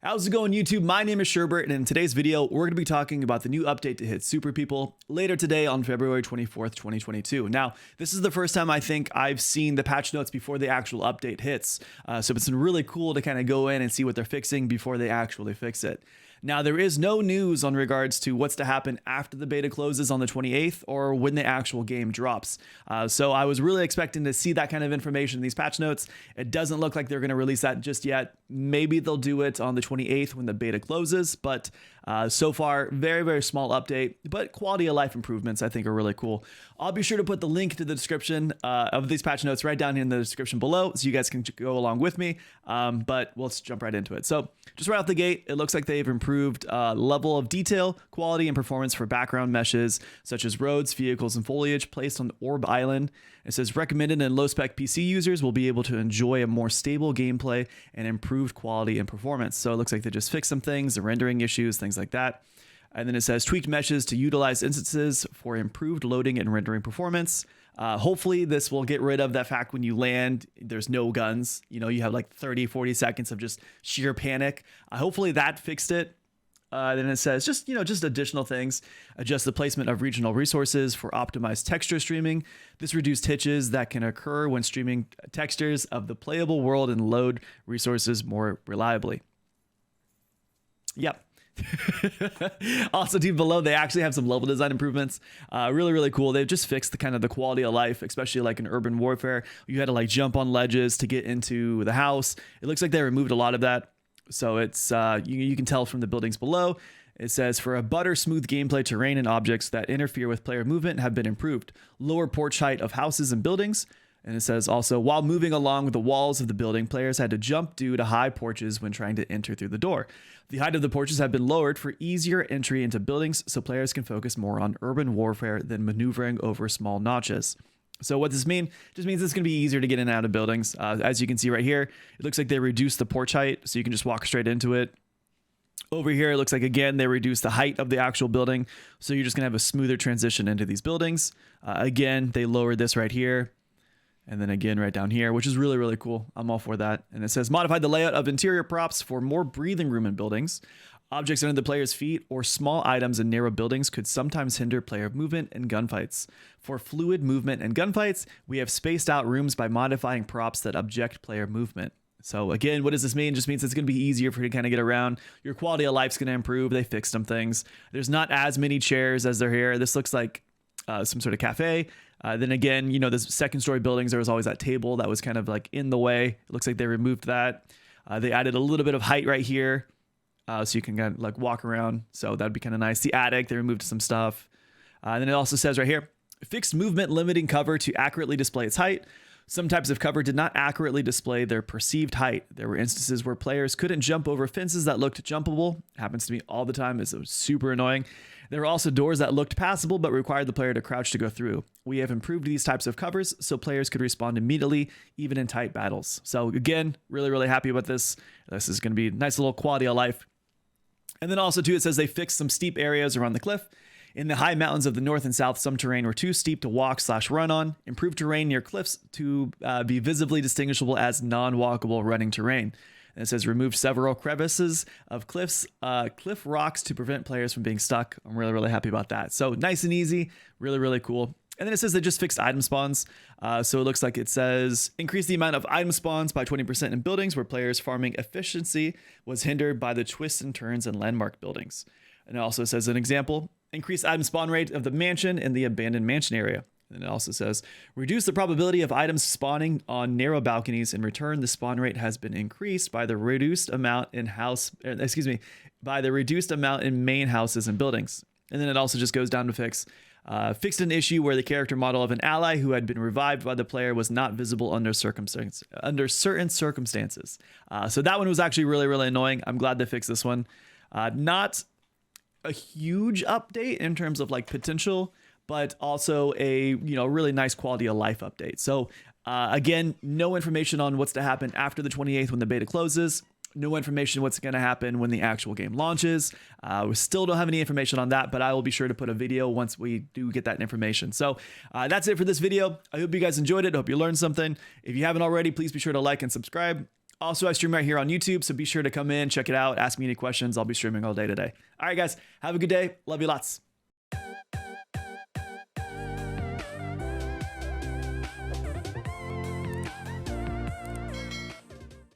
How's it going, YouTube? My name is Sherbert, and in today's video, we're going to be talking about the new update to hit Super People later today on February 24th, 2022. Now, this is the first time I think I've seen the patch notes before the actual update hits, so it's been really cool to kind of go in and see what they're fixing before they actually fix it. Now, there is no news on regards to what's to happen after the beta closes on the 28th or when the actual game drops. So I was really expecting to see that kind of information in these patch notes. It doesn't look like they're going to release that just yet. Maybe they'll do it on the 28th when the beta closes, but so far, very, very small update, but quality of life improvements I think are really cool. I'll be sure to put the link to the description of these patch notes right down here in the description below so you guys can go along with me, but let's jump right into it. So just right out the gate, it looks like they've improved level of detail, quality, and performance for background meshes such as roads, vehicles, and foliage placed on Orb Island. It says recommended and low-spec PC users will be able to enjoy a more stable gameplay and improved quality and performance. So it looks like they just fixed some things, the rendering issues, things like that. And then it says tweaked meshes to utilize instances for improved loading and rendering performance. Hopefully this will get rid of that fact when you land, there's no guns. You know, you have like 30, 40 seconds of just sheer panic. Hopefully that fixed it. Then it says just additional things. Adjust the placement of regional resources for optimized texture streaming. This reduced hitches that can occur when streaming textures of the playable world and load resources more reliably. Yep. Also, dude, below they actually have some level design improvements. Really, really cool. They've just fixed the kind of the quality of life, especially like in Urban Warfare. You had to like jump on ledges to get into the house. It looks like they removed a lot of that. So it's you can tell from the buildings below. It says for a butter smooth gameplay, terrain and objects that interfere with player movement have been improved. Lower porch height of houses and buildings. And it says also while moving along the walls of the building, players had to jump due to high porches when trying to enter through the door. The height of the porches have been lowered for easier entry into buildings so players can focus more on urban warfare than maneuvering over small notches. So what this means? It just means it's going to be easier to get in and out of buildings. As you can see right here, it looks like they reduced the porch height so you can just walk straight into it. Over here, it looks like, again, they reduced the height of the actual building. So you're just going to have a smoother transition into these buildings. Again, they lowered this right here. And then again, right down here, which is really, really cool. I'm all for that. And it says modified the layout of interior props for more breathing room in buildings. Objects under the player's feet or small items in narrow buildings could sometimes hinder player movement and gunfights. For fluid movement and gunfights, we have spaced out rooms by modifying props that object player movement. So again, what does this mean? It just means it's going to be easier for you to kind of get around. Your quality of life's going to improve. They fixed some things. There's not as many chairs as there here. This looks like some sort of cafe. Then again, you know, this second story buildings, there was always that table that was kind of like in the way. It looks like they removed that. They added a little bit of height right here. So you can kind of like walk around. So that'd be kind of nice. The attic, they removed some stuff. And then it also says right here, fixed movement limiting cover to accurately display its height. Some types of cover did not accurately display their perceived height. There were instances where players couldn't jump over fences that looked jumpable. It happens to me all the time. It's super annoying. There were also doors that looked passable but required the player to crouch to go through. We have improved these types of covers so players could respond immediately, even in tight battles. So again, really, really happy about this. This is going to be a nice little quality of life. And then also too, it says they fixed some steep areas around the cliff. In the high mountains of the north and south, some terrain were too steep to walk/run on. Improved terrain near cliffs to be visibly distinguishable as non-walkable running terrain. And it says removed several crevices of cliff rocks to prevent players from being stuck. I'm really, really happy about that. So nice and easy, really, really cool. And then it says they just fixed item spawns. So it looks like it says increase the amount of item spawns by 20% in buildings where players' farming efficiency was hindered by the twists and turns in landmark buildings. And it also says an example, increase item spawn rate of the mansion in the abandoned mansion area. And it also says reduce the probability of items spawning on narrow balconies. In return, the spawn rate has been increased by the reduced amount in main houses and buildings. And then it also just goes down to fixed an issue where the character model of an ally who had been revived by the player was not visible under certain circumstances. So that one was actually really, really annoying. I'm glad they fixed this one. Not a huge update in terms of like potential, but also a really nice quality of life update. So again, no information on what's to happen after the 28th when the beta closes. No information what's going to happen when the actual game launches. We still don't have any information on that, but I will be sure to put a video once we do get that information. So that's it for this video. I hope you guys enjoyed it. I hope you learned something. If you haven't already, please be sure to like and subscribe. Also, I stream right here on YouTube, so be sure to come in, check it out, ask me any questions. I'll be streaming all day today. All right, guys, have a good day. Love you lots.